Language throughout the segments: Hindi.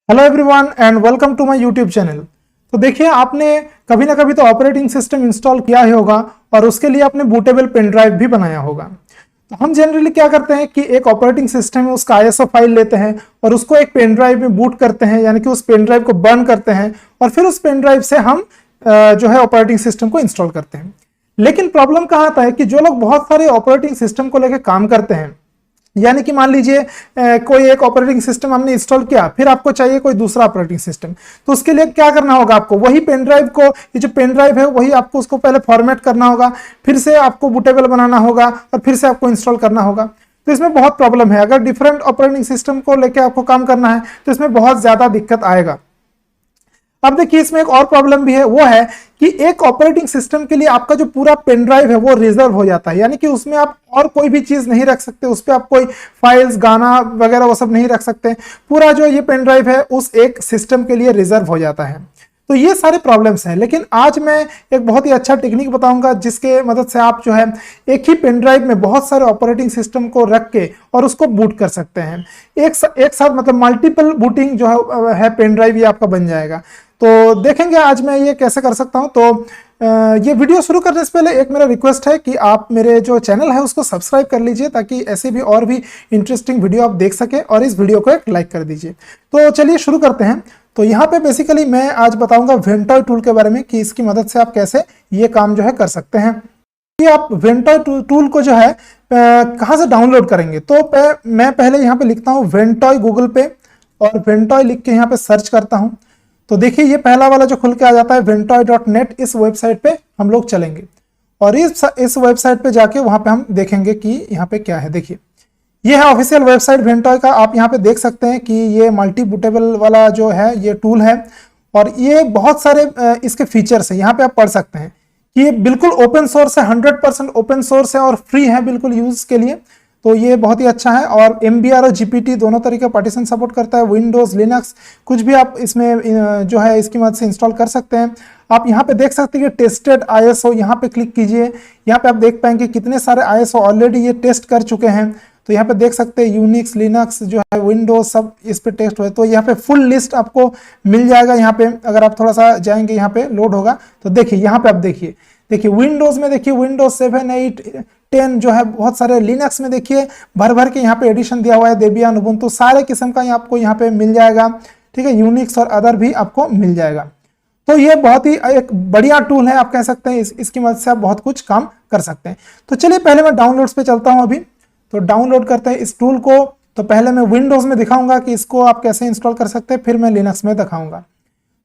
Hello everyone and welcome to my YouTube channel. तो देखिए, आपने कभी ना कभी तो ऑपरेटिंग सिस्टम इंस्टॉल किया ही होगा और उसके लिए आपने बूटेबल पेन ड्राइव भी बनाया होगा। तो हम जनरली क्या करते हैं कि एक ऑपरेटिंग सिस्टम में उसका आईएसओ फाइल लेते हैं और उसको एक पेन ड्राइव में बूट करते हैं, यानी कि उस पेन ड्राइव को बर्न करते हैं और फिर उस पेन ड्राइव से हम जो है ऑपरेटिंग सिस्टम को इंस्टॉल करते हैं। लेकिन प्रॉब्लम कहाँ आता है कि जो लोग बहुत सारे ऑपरेटिंग सिस्टम को लेकर काम करते हैं, यानी कि मान लीजिए कोई एक ऑपरेटिंग सिस्टम हमने इंस्टॉल किया, फिर आपको चाहिए कोई दूसरा ऑपरेटिंग सिस्टम, तो उसके लिए क्या करना होगा, आपको वही पेन ड्राइव को, ये जो पेन ड्राइव है वही आपको उसको पहले फॉर्मेट करना होगा, फिर से आपको बूटेबल बनाना होगा और फिर से आपको इंस्टॉल करना होगा। तो इसमें बहुत प्रॉब्लम है। अगर डिफरेंट ऑपरेटिंग सिस्टम को लेकर आपको काम करना है तो इसमें बहुत ज्यादा दिक्कत आएगा। अब देखिए, इसमें एक और प्रॉब्लम भी है, वो है कि एक ऑपरेटिंग सिस्टम के लिए आपका जो पूरा पेन ड्राइव है वो रिजर्व हो जाता है, यानी कि उसमें आप और कोई भी चीज नहीं रख सकते, उस पर आप कोई फाइल्स, गाना वगैरह वो सब नहीं रख सकते। पूरा जो ये पेन ड्राइव है उस एक सिस्टम के लिए रिजर्व हो जाता है। तो ये सारे प्रॉब्लम्स हैं, लेकिन आज मैं एक बहुत ही अच्छा टेक्निक बताऊंगा जिसके मदद से आप जो है एक ही पेन ड्राइव में बहुत सारे ऑपरेटिंग सिस्टम को रख के और उसको बूट कर सकते हैं एक साथ, मतलब मल्टीपल बूटिंग जो है पेन ड्राइव, ये आपका बन जाएगा। तो देखेंगे आज मैं ये कैसे कर सकता हूं। तो ये वीडियो शुरू करने से पहले एक मेरा रिक्वेस्ट है कि आप मेरे जो चैनल है उसको सब्सक्राइब कर लीजिए, ताकि ऐसे भी और भी इंटरेस्टिंग वीडियो आप देख सकें, और इस वीडियो को एक लाइक कर दीजिए। तो चलिए शुरू करते हैं। तो यहाँ पे बेसिकली मैं आज बताऊंगा वेंटॉय टूल के बारे में कि इसकी मदद से आप कैसे ये काम जो है कर सकते हैं। कि आप वेंटॉय टूल को जो है कहाँ से डाउनलोड करेंगे, तो मैं पहले यहाँ पे लिखता हूँ वेंटॉय गूगल पे, और वेंटॉय लिख के यहाँ पे सर्च करता हूँ। तो देखिए, ये पहला वाला जो खुल के आ जाता है ventoy.net, इस वेबसाइट पे हम लोग चलेंगे और इस वेबसाइट पे जाके वहां पे हम देखेंगे कि यहाँ पे क्या है। देखिए, ये है ऑफिशियल वेबसाइट वेंटॉय का। आप यहाँ पे देख सकते हैं कि ये मल्टी बूटेबल वाला जो है ये टूल है, और ये बहुत सारे इसके फीचर्स है, यहाँ पे आप पढ़ सकते हैं कि ये बिल्कुल ओपन सोर्स है, 100% ओपन सोर्स है और फ्री है बिल्कुल यूज के लिए। तो ये बहुत ही अच्छा है, और MBR और GPT दोनों तरीके का पार्टीशन सपोर्ट करता है। विंडोज, लिनक्स, कुछ भी आप इसमें जो है इसकी मदद से इंस्टॉल कर सकते हैं। आप यहाँ पे देख सकते हैं कि टेस्टेड ISO, यहाँ पे क्लिक कीजिए, यहाँ पे आप देख पाएंगे कितने सारे ISO ऑलरेडी ये टेस्ट कर चुके हैं। तो यहाँ पे देख सकते हैं यूनिक्स, लिनक्स जो है, विंडोज, सब इस पे टेस्ट हुए। तो यहाँ पे फुल लिस्ट आपको मिल जाएगा। यहाँ पे अगर आप थोड़ा सा जाएंगे, यहाँ पे लोड होगा तो देखिए, यहाँ पे आप देखिए विंडोज में देखिए विंडोज 7, 8, 10 जो है बहुत सारे। लिनक्स में देखिए भर भर के यहाँ पे एडिशन दिया हुआ है, डेबियन, उबुंटू, सारे किस्म का आपको यहाँ पे मिल जाएगा। ठीक है, यूनिक्स और अदर भी आपको मिल जाएगा। तो ये बहुत ही एक बढ़िया टूल है, आप कह सकते हैं। इसकी मदद से आप बहुत कुछ काम कर सकते हैं। तो चलिए पहले मैं डाउनलोड्स पे चलता हूं अभी। तो डाउनलोड करते हैं इस टूल को। तो पहले मैं विंडोज में दिखाऊंगा कि इसको आप कैसे इंस्टॉल कर सकते हैं, फिर मैं लिनक्स में दिखाऊंगा।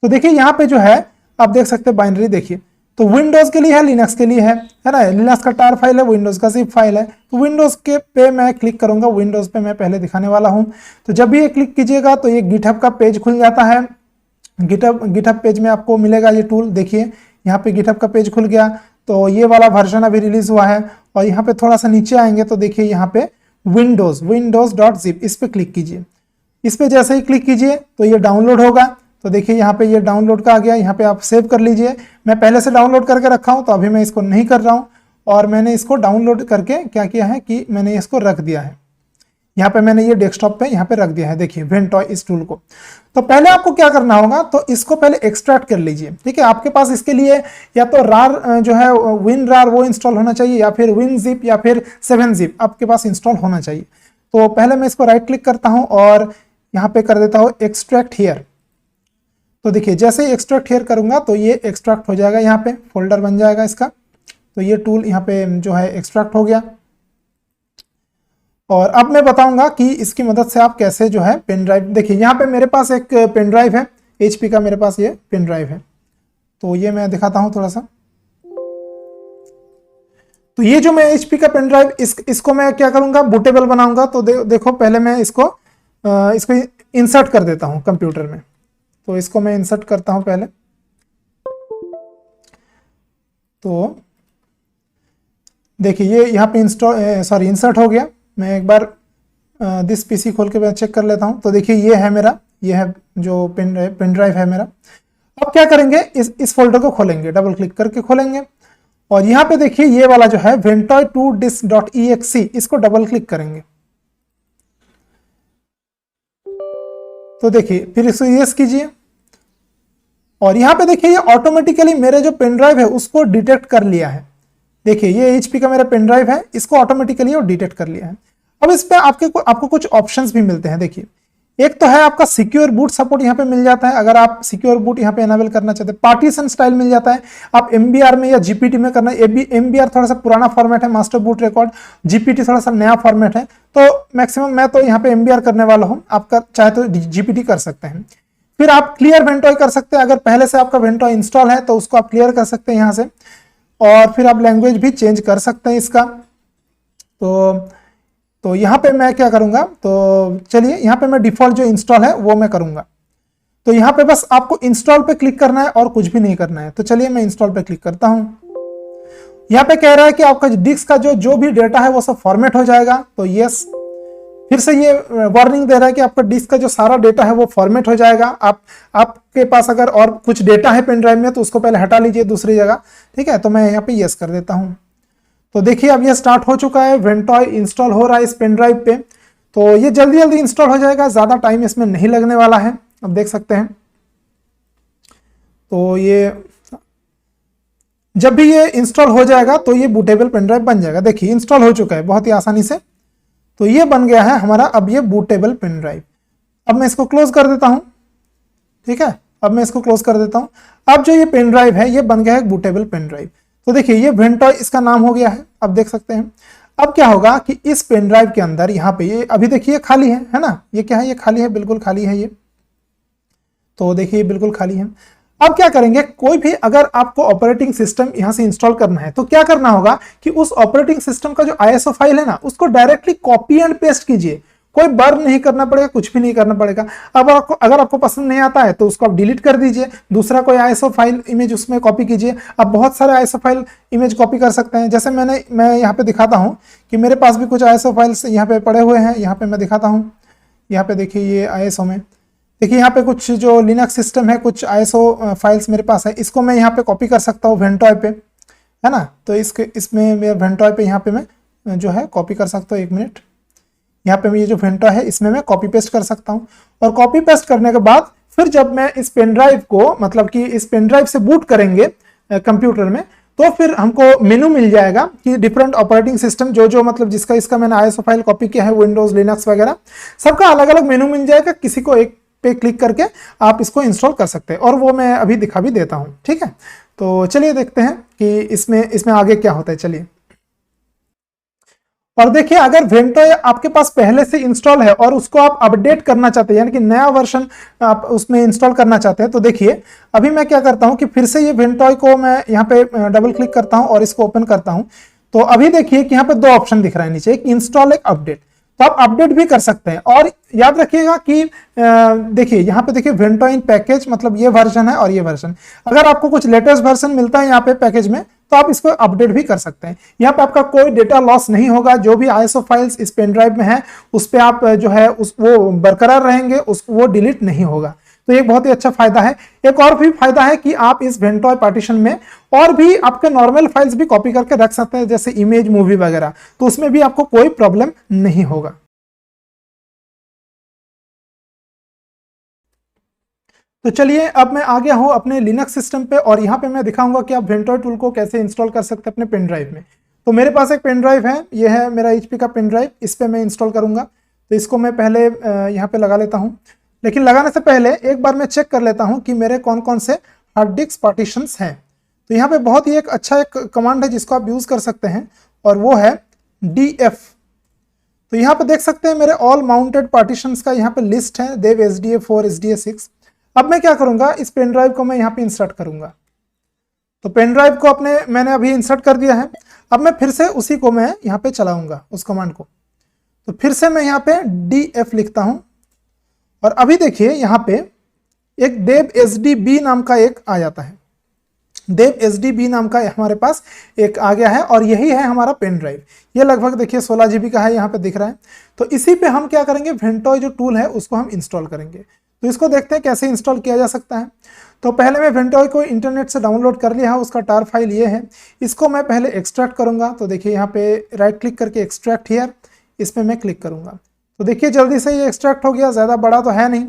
तो देखिए, यहाँ पे जो है आप देख सकते हैं बाइनरी, देखिए तो विंडोज के लिए है, लिनक्स के लिए है ना। लिनक्स का टार फाइल है, विंडोज का जिप फाइल है। तो विंडोज के पे मैं क्लिक करूंगा, विंडोज पे मैं पहले दिखाने वाला हूं। तो जब भी ये क्लिक कीजिएगा तो ये गिटहब का पेज खुल जाता है। गिटहब पेज में आपको मिलेगा ये टूल। देखिए, यहाँ पे गिटहब का पेज खुल गया। तो ये वाला वर्जन अभी रिलीज हुआ है, और यहाँ पे थोड़ा सा नीचे आएंगे तो देखिए यहाँ पे windows.zip, इस पे क्लिक कीजिए। इस पे जैसे ही क्लिक कीजिए तो ये डाउनलोड होगा। तो देखिए यहाँ पे ये डाउनलोड का आ गया, यहाँ पे आप सेव कर लीजिए। मैं पहले से डाउनलोड करके रखा हूँ, तो अभी मैं इसको नहीं कर रहा हूँ, और मैंने इसको डाउनलोड करके क्या किया है कि मैंने इसको रख दिया है। यहाँ पे मैंने ये डेस्कटॉप पे यहाँ पे रख दिया है, देखिए वेंटॉय इस टूल को। तो पहले आपको क्या करना होगा, तो इसको पहले एक्सट्रैक्ट कर लीजिए। ठीक है, आपके पास इसके लिए या तो रार जो है WinRAR वो इंस्टॉल होना चाहिए, या फिर WinZip या फिर 7-zip आपके पास इंस्टॉल होना चाहिए। तो पहले मैं इसको राइट क्लिक करता हूँ और यहाँ पे कर देता हूँ एक्सट्रैक्ट हियर। तो देखिए, जैसे ही एक्सट्रैक्ट हियर करूंगा तो ये एक्सट्रैक्ट हो जाएगा, यहाँ पे फोल्डर बन जाएगा इसका। तो ये टूल यहाँ पे जो है एक्सट्रैक्ट हो गया। और अब मैं बताऊंगा कि इसकी मदद से आप कैसे जो है पेन ड्राइव, देखिए यहाँ पे मेरे पास एक पेन ड्राइव है, HP का मेरे पास ये पेन ड्राइव है। तो ये मैं दिखाता हूं थोड़ा सा। तो ये जो मैं HP का पेन ड्राइव, इसको मैं क्या करूंगा, बूटेबल बनाऊंगा। तो देखो, पहले मैं इसको इंसर्ट कर देता हूं कंप्यूटर में। तो इसको मैं इंसर्ट करता हूं पहले। तो देखिए, ये यहाँ पे इंसर्ट हो गया। मैं एक बार दिस PC खोल के मैं चेक कर लेता हूं। तो देखिए, ये है मेरा, ये है जो पेन ड्राइव है मेरा। अब क्या करेंगे, इस फोल्डर को खोलेंगे, डबल क्लिक करके खोलेंगे, और यहाँ पे देखिए ये वाला जो है ventoy2disk.exe, इसको डबल क्लिक करेंगे। तो देखिए फिर इसको यस कीजिए और यहाँ पे देखिए ये ऑटोमेटिकली मेरे जो पेन ड्राइव है उसको डिटेक्ट कर लिया है। देखिए ये HP का मेरा पेन ड्राइव है, इसको ऑटोमेटिकली वो डिटेक्ट कर लिया है। अब इस पे आपको कुछ ऑप्शंस भी मिलते हैं। देखिए एक तो है आपका सिक्योर बूट सपोर्ट यहाँ पे मिल जाता है, अगर आप सिक्योर बूट यहाँ पे एनेबल करना चाहते हैं। पार्टीशन स्टाइल मिल जाता है, आप MBR में या GPT में करना है। MBR थोड़ा सा पुराना फॉर्मेट है, मास्टर बूट रिकॉर्ड। GPT थोड़ा सा नया फॉर्मेट है, तो मैक्सिमम मैं तो यहाँ पे MBR करने वाला हूँ, आप चाहे तो GPT कर सकते हैं। फिर आप क्लियर वेंटॉय कर सकते हैं, अगर पहले से आपका वेंटॉय इंस्टॉल है तो उसको आप क्लियर कर सकते हैं यहाँ से। और फिर आप लैंग्वेज भी चेंज कर सकते हैं इसका। तो यहाँ पे मैं क्या करूंगा, तो चलिए यहाँ पे मैं डिफॉल्ट जो इंस्टॉल है वो मैं करूंगा। तो यहाँ पे बस आपको इंस्टॉल पे क्लिक करना है और कुछ भी नहीं करना है। तो चलिए मैं इंस्टॉल पे क्लिक करता हूँ। यहाँ पे कह रहा है कि आपका डिस्क का जो भी डेटा है वो सब फॉर्मेट हो जाएगा, तो यस। फिर से ये वार्निंग दे रहा है कि आपका डिस्क का जो सारा डेटा है वो फॉर्मेट हो जाएगा। आपके पास अगर और कुछ डेटा है पेन ड्राइव में तो उसको पहले हटा लीजिए दूसरी जगह, ठीक है। तो मैं यहाँ पे यस कर देता हूँ। तो देखिए अब ये स्टार्ट हो चुका है, वेंटॉय इंस्टॉल हो रहा है इस पेन ड्राइव पे। तो ये जल्दी जल्दी इंस्टॉल हो जाएगा, ज़्यादा टाइम इसमें नहीं लगने वाला है। अब देख सकते हैं, तो ये जब भी ये इंस्टॉल हो जाएगा तो ये बूटेबल पेन ड्राइव बन जाएगा। देखिए इंस्टॉल हो चुका है बहुत ही आसानी से, तो ये बन गया है हमारा अब ये बूटेबल पेन ड्राइव। अब मैं इसको क्लोज कर देता हूं, ठीक है। अब मैं इसको क्लोज कर देता हूं। अब जो ये पेन ड्राइव है ये बन गया है बूटेबल पेन ड्राइव। तो देखिए ये वेंटॉय इसका नाम हो गया है, अब देख सकते हैं। अब क्या होगा कि इस पेन ड्राइव के अंदर यहाँ पे ये अभी देखिए खाली है ना, ये क्या है, ये खाली है, बिल्कुल खाली है ये। तो देखिए बिल्कुल खाली है। अब क्या करेंगे, कोई भी अगर आपको ऑपरेटिंग सिस्टम यहां से इंस्टॉल करना है तो क्या करना होगा कि उस ऑपरेटिंग सिस्टम का जो ISO फाइल है ना उसको डायरेक्टली कॉपी एंड पेस्ट कीजिए। कोई बर्न नहीं करना पड़ेगा, कुछ भी नहीं करना पड़ेगा। अब अगर आपको पसंद नहीं आता है तो उसको आप डिलीट कर दीजिए, दूसरा कोई ISO फाइल इमेज उसमें कॉपी कीजिए। आप बहुत सारे ISO फाइल इमेज कॉपी कर सकते हैं। जैसे मैं यहाँ पे दिखाता हूँ कि मेरे पास भी कुछ ISO फाइल्स यहाँ पे पड़े हुए हैं। यहाँ पे मैं दिखाता हूँ, यहाँ पे देखिए ये ISO में देखिए यहाँ पे कुछ जो लिनक्स सिस्टम है, कुछ ISO फाइल्स मेरे पास है। इसको मैं यहाँ पे कॉपी कर सकता हूँ वेंटॉय पे, है ना। तो इसमें मैं वेंटॉय पे यहाँ पे मैं जो है कॉपी कर सकता हूँ। 1 मिनट, यहाँ पे ये जो वेंटॉय है इसमें मैं कॉपी पेस्ट कर सकता हूँ। और कॉपी पेस्ट करने के बाद फिर जब मैं इस पेन ड्राइव को मतलब कि इस पेन ड्राइव से बूट करेंगे कंप्यूटर में, तो फिर हमको मेनू मिल जाएगा कि डिफरेंट ऑपरेटिंग सिस्टम जो मतलब जिसका इसका मैंने ISO फाइल कॉपी किया है, विंडोज लिनक्स वगैरह सबका अलग अलग मेनू मिल जाएगा। किसी को एक पे क्लिक करके आप इसको इंस्टॉल कर सकते हैं, और वो मैं अभी दिखा भी देता हूं, ठीक है। तो चलिए देखते हैं कि इसमें आगे क्या होता है। चलिए, और देखिए अगर वेंटॉय आपके पास पहले से इंस्टॉल है और उसको आप अपडेट करना चाहते हैं, यानी कि नया वर्जन आप उसमें इंस्टॉल करना चाहते हैं, तो देखिए अभी मैं क्या करता हूं कि फिर से ये वेंटॉय को मैं यहाँ पे डबल क्लिक करता हूं और इसको ओपन करता हूं। तो अभी देखिए कि यहाँ पे 2 ऑप्शन दिख रहा है नीचे, एक इंस्टॉल एक अपडेट। तो आप अपडेट भी कर सकते हैं। और याद रखिएगा कि देखिए यहाँ पे देखिए वेंटॉय इन पैकेज मतलब ये वर्जन है और ये वर्जन। अगर आपको कुछ लेटेस्ट वर्जन मिलता है यहाँ पे पैकेज में तो आप इसको अपडेट भी कर सकते हैं। यहाँ पे आपका कोई डेटा लॉस नहीं होगा। जो भी ISO फाइल्स इस पेन ड्राइव में है उस पे आप जो है वो बरकरार रहेंगे, वो डिलीट नहीं होगा। तो एक बहुत ही अच्छा फायदा है। एक और भी फायदा है कि आप इस वेंटॉय पार्टीशन में और भी आपके नॉर्मल फाइल्स भी कॉपी करके रख सकते हैं, जैसे इमेज, मूवी वगैरह, तो उसमें भी आपको कोई प्रॉब्लम नहीं होगा। तो चलिए अब मैं आ गया हूं अपने लिनक्स सिस्टम पे, और यहाँ पे मैं दिखाऊंगा कि आप वेंटॉय टूल को कैसे इंस्टॉल कर सकते हैं अपने पेन ड्राइव में। तो मेरे पास एक पेन ड्राइव है, ये है मेरा HP का पेन ड्राइव, इस पे मैं इंस्टॉल करूंगा। तो इसको मैं पहले यहाँ पे लगा लेता हूँ, लेकिन लगाने से पहले एक बार मैं चेक कर लेता हूँ कि मेरे कौन कौन से हार्ड डिस्क पार्टीशंस हैं। तो यहाँ पे बहुत ही एक कमांड है जिसको आप यूज कर सकते हैं, और वो है DF। तो यहाँ पे देख सकते हैं मेरे ऑल माउंटेड पार्टीशंस का यहाँ पे लिस्ट है, देव SDA4 SDA6। अब मैं क्या करूंगा, इस पेन ड्राइव को मैं यहाँ पे इंसर्ट करूंगा। तो पेन ड्राइव को मैंने अभी इंसर्ट कर दिया है। अब मैं फिर से उसी को मैं यहाँ पे चलाऊंगा, उस कमांड को। तो फिर से मैं यहाँ पे DF लिखता हूं, और अभी देखिए यहाँ पे एक देव SDB नाम का एक आ जाता है। देव SDB नाम का हमारे पास एक आ गया है, और यही है हमारा पेन ड्राइव। ये लगभग देखिए 16 GB का है, यहाँ पे दिख रहा है। तो इसी पे हम क्या करेंगे, वेंटॉय जो टूल है उसको हम इंस्टॉल करेंगे। तो इसको देखते हैं कैसे इंस्टॉल किया जा सकता है। तो पहले मैं वेंटॉय को इंटरनेट से डाउनलोड कर लिया है, उसका टार फाइल ये है। इसको मैं पहले एक्सट्रैक्ट करूंगा। तो देखिए यहाँ पे राइट क्लिक करके एक्सट्रैक्ट हियर, इस पर मैं क्लिक करूंगा। तो देखिए जल्दी से ये एक्सट्रैक्ट हो गया, ज़्यादा बड़ा तो है नहीं।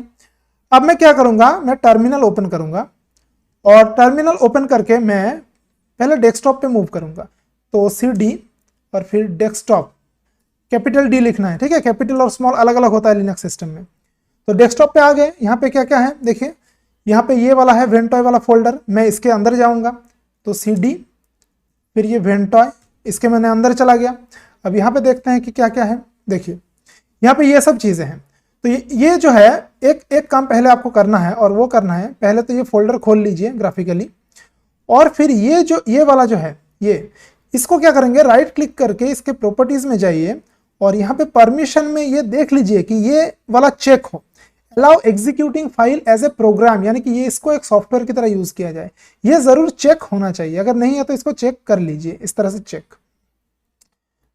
अब मैं क्या करूंगा, मैं टर्मिनल ओपन करूंगा और टर्मिनल ओपन करके मैं पहले डेस्कटॉप पे मूव करूंगा। तो CD और फिर डेस्कटॉप, कैपिटल D लिखना है, ठीक है। कैपिटल और स्मॉल अलग अलग होता है लिनक्स सिस्टम में। तो डेस्कटॉप पे आ गए। यहाँ पे क्या क्या है देखिए, यहाँ पे ये वाला है वेंटॉय वाला फोल्डर, मैं इसके अंदर जाऊंगा तो CD, फिर ये वेंटॉय, इसके मैंने अंदर चला गया। अब यहाँ पे देखते हैं कि क्या क्या है। देखिए यहाँ पे ये सब चीज़ें हैं। तो ये जो है एक काम पहले आपको करना है और वो करना है, पहले तो ये फोल्डर खोल लीजिए ग्राफिकली, और फिर ये वाला जो है इसको क्या करेंगे, राइट क्लिक करके इसके प्रॉपर्टीज में जाइए और यहाँ पे परमिशन में ये देख लीजिए कि ये वाला चेक हो, allow executing file as a program, यानी कि ये इसको एक सॉफ्टवेयर की तरह यूज किया जाए। ये जरूर चेक होना चाहिए, अगर नहीं है तो इसको चेक कर लीजिए इस तरह से चेक।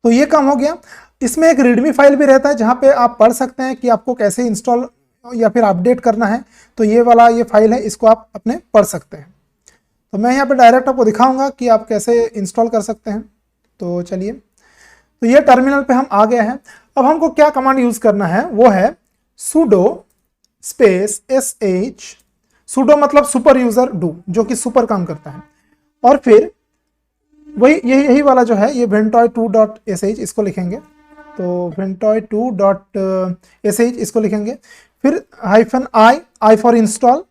तो ये काम हो गया। इसमें एक रीडमी फाइल भी रहता है जहां पे आप पढ़ सकते हैं कि आपको कैसे इंस्टॉल या फिर अपडेट करना है। तो ये वाला ये फाइल है, इसको आप अपने पढ़ सकते हैं। तो मैं यहाँ पे डायरेक्ट आपको दिखाऊंगा कि आप कैसे इंस्टॉल कर सकते हैं। तो चलिए, तो ये टर्मिनल पे हम आ गए हैं। अब हमको क्या कमांड यूज करना है, वो है sudo स्पेस sh, sudo मतलब सुपर यूजर डू, जो कि सुपर काम करता है, और फिर वही यही वाला जो है ये ventoy2.sh इसको लिखेंगे। तो ventoy2.sh इसको लिखेंगे, फिर -i फॉर इंस्टॉल।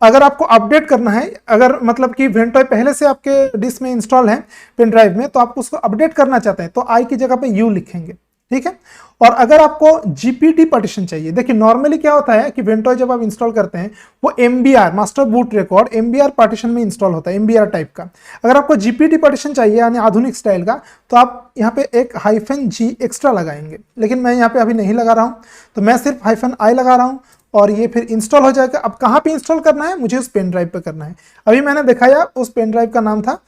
अगर आपको अपडेट करना है, अगर मतलब कि वेंटॉय पहले से आपके डिस्क में इंस्टॉल है पेन ड्राइव में, तो आपको उसको अपडेट करना चाहते हैं तो आई की जगह पे यू लिखेंगे, ठीक है। और अगर आपको जीपीटी पार्टीशन चाहिए, देखिए नॉर्मली क्या होता है कि वेंटॉय जब आप इंस्टॉल करते हैं वो MBR master boot record MBR partition में इंस्टॉल होता है, MBR टाइप का। अगर आपको जीपीटी पार्टीशन चाहिए यानी आधुनिक स्टाइल का, तो आप यहाँ पे एक -G एक्स्ट्रा लगाएंगे, लेकिन मैं यहाँ पे अभी नहीं लगा रहा हूँ, तो मैं सिर्फ -I लगा रहा हूँ और ये फिर इंस्टॉल हो जाएगा। अब कहाँ पे इंस्टॉल करना है, मुझे उस पेन ड्राइव पे करना है। अभी मैंने दिखाया उस पेन ड्राइव का नाम था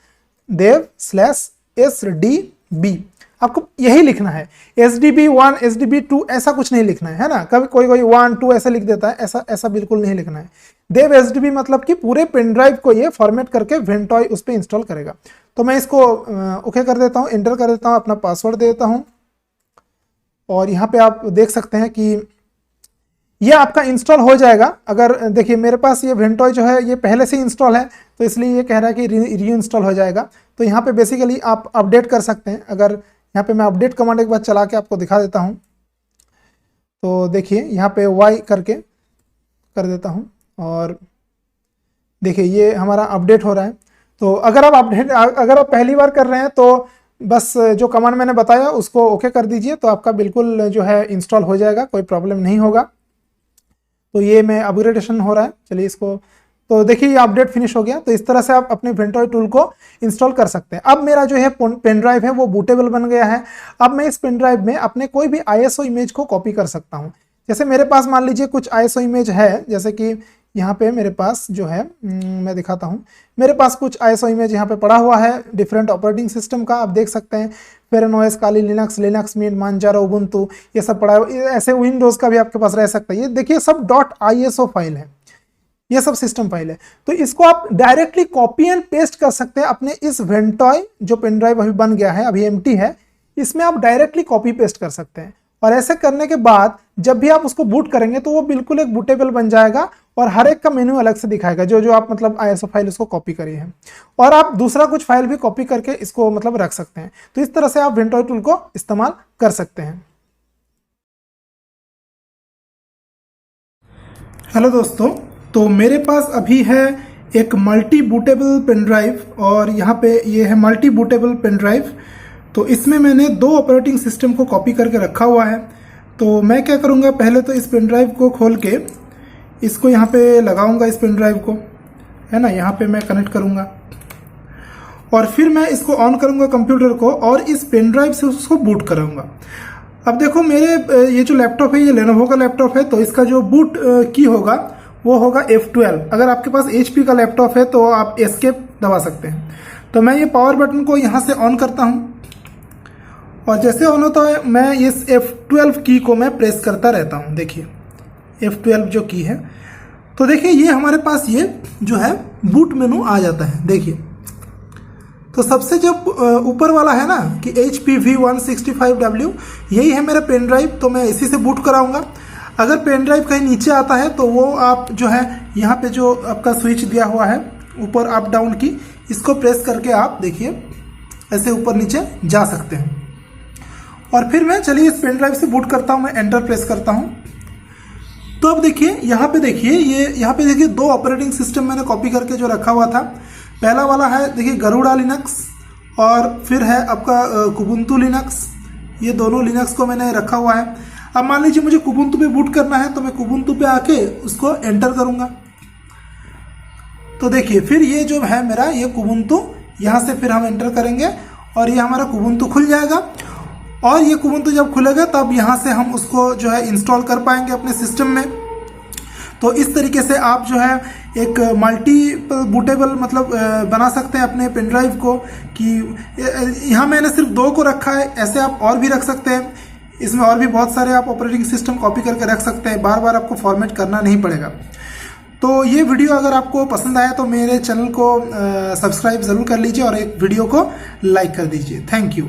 dev/sdb, आपको यही लिखना है। SDB1 SDB2 ऐसा कुछ नहीं लिखना है ना। कभी कोई 1 2 ऐसा लिख देता है, ऐसा बिल्कुल नहीं लिखना है। dev SDB मतलब कि पूरे पेन ड्राइव को ये फॉर्मेट करके वेंटॉय उस पर इंस्टॉल करेगा। तो मैं इसको ओके कर देता हूँ, एंटर कर देता हूँ, अपना पासवर्ड दे देता हूँ और यहाँ पे आप देख सकते हैं कि ये आपका इंस्टॉल हो जाएगा। अगर देखिए मेरे पास ये वेंटॉय जो है ये पहले से इंस्टॉल है, तो इसलिए ये कह रहा है कि री इंस्टॉल हो जाएगा। तो यहाँ पे बेसिकली आप अपडेट कर सकते हैं। अगर यहाँ पे मैं अपडेट कमांड एक बार चला के आपको दिखा देता हूँ, तो देखिए यहाँ पे Y करके कर देता हूँ और देखिए ये हमारा अपडेट हो रहा है। तो अगर आप पहली बार कर रहे हैं तो बस जो कमांड मैंने बताया उसको ओके कर दीजिए, तो आपका बिल्कुल जो है इंस्टॉल हो जाएगा, कोई प्रॉब्लम नहीं होगा। तो ये मैं अपग्रेडेशन हो रहा है, चलिए इसको, तो देखिए ये अपडेट फिनिश हो गया। तो इस तरह से आप अपने वेंटॉय टूल को इंस्टॉल कर सकते हैं। अब मेरा जो है पेन ड्राइव है वो बूटेबल बन गया है। अब मैं इस पेन ड्राइव में अपने कोई भी ISO इमेज को कॉपी कर सकता हूँ। जैसे मेरे पास मान लीजिए कुछ ISO इमेज है, जैसे कि यहाँ पे मेरे पास जो है मैं दिखाता हूँ, मेरे पास कुछ ISO इमेज यहाँ पे पड़ा हुआ है डिफरेंट ऑपरेटिंग सिस्टम का, आप देख सकते हैं फेरनोएस, काली लिनक्स, लिनक्स मिंट, मांजारो, उबुंटू, ये सब पड़ा है। ऐसे विंडोज का भी आपके पास रह सकता है। ये देखिए सब .iso फाइल है, ये सब सिस्टम फाइल है। तो इसको आप डायरेक्टली कॉपी एंड पेस्ट कर सकते हैं अपने इस वेंटॉय जो पेन ड्राइव अभी बन गया है, अभी एम्प्टी है, इसमें आप डायरेक्टली कॉपी पेस्ट कर सकते हैं। और ऐसे करने के बाद जब भी आप उसको बूट करेंगे तो वो बिल्कुल एक बूटेबल बन जाएगा और हर एक का मेन्यू अलग से दिखाएगा, जो आप मतलब ISO फाइल उसको कॉपी करी है। और आप दूसरा कुछ फाइल भी कॉपी करके इसको मतलब रख सकते हैं। तो इस तरह से आप वेंटॉय टूल को इस्तेमाल कर सकते हैं। हेलो दोस्तों, तो मेरे पास अभी है एक मल्टी बूटेबल पेन ड्राइव और यहाँ पे ये है मल्टी बूटेबल पेन ड्राइव। तो इसमें मैंने 2 ऑपरेटिंग सिस्टम को कॉपी करके रखा हुआ है। तो मैं क्या करूँगा, पहले तो इस पेन ड्राइव को खोल के इसको यहाँ पे लगाऊंगा, इस पेन ड्राइव को है ना, यहाँ पे मैं कनेक्ट करूँगा और फिर मैं इसको ऑन करूँगा कंप्यूटर को और इस पेन ड्राइव से उसको बूट कराऊंगा। अब देखो मेरे ये जो लैपटॉप है ये लेनोवो का लैपटॉप है, तो इसका जो बूट की होगा वो होगा F12। अगर आपके पास HP का लैपटॉप है तो आप एस्केप दबा सकते हैं। तो मैं ये पावर बटन को यहाँ से ऑन करता हूँ और जैसे ऑन होता है मैं इस F12 की को मैं प्रेस करता रहता हूँ। देखिए F12 जो की है, तो देखिए ये हमारे पास ये जो है बूट मेनू आ जाता है। देखिए तो सबसे जब ऊपर वाला है ना कि HP V165W, यही है मेरा पेन ड्राइव, तो मैं इसी से बूट कराऊंगा। अगर पेन ड्राइव कहीं नीचे आता है तो वो आप जो है यहाँ पे जो आपका स्विच दिया हुआ है ऊपर अप डाउन की, इसको प्रेस करके आप देखिए ऐसे ऊपर नीचे जा सकते हैं। और फिर मैं चलिए इस पेन ड्राइव से बूट करता हूँ, मैं एंटर प्रेस करता हूँ। तो अब देखिए यहाँ पे देखिए यहाँ पे देखिए 2 ऑपरेटिंग सिस्टम मैंने कॉपी करके जो रखा हुआ था। पहला वाला है देखिए गरुड़ा लिनक्स और फिर है आपका कुबुंतु लिनक्स। ये दोनों लिनक्स को मैंने रखा हुआ है। अब मान लीजिए मुझे कुबुंतु पे बूट करना है तो मैं कुबुंतु पे आके उसको एंटर करूंगा। तो देखिए फिर ये जो है मेरा ये कुबुंतु, यहाँ से फिर हम एंटर करेंगे और ये हमारा कुबुंतु खुल जाएगा। और ये कुबुंतु जब खुलेगा तब यहाँ से हम उसको जो है इंस्टॉल कर पाएंगे अपने सिस्टम में। तो इस तरीके से आप जो है एक मल्टी बूटेबल मतलब बना सकते हैं अपने पेन ड्राइव को। कि यहाँ मैंने सिर्फ 2 को रखा है, ऐसे आप और भी रख सकते हैं। इसमें और भी बहुत सारे आप ऑपरेटिंग सिस्टम कॉपी करके रख सकते हैं, बार बार आपको फॉर्मेट करना नहीं पड़ेगा। तो ये वीडियो अगर आपको पसंद आया तो मेरे चैनल को सब्सक्राइब ज़रूर कर लीजिए और एक वीडियो को लाइक कर दीजिए। Thank you.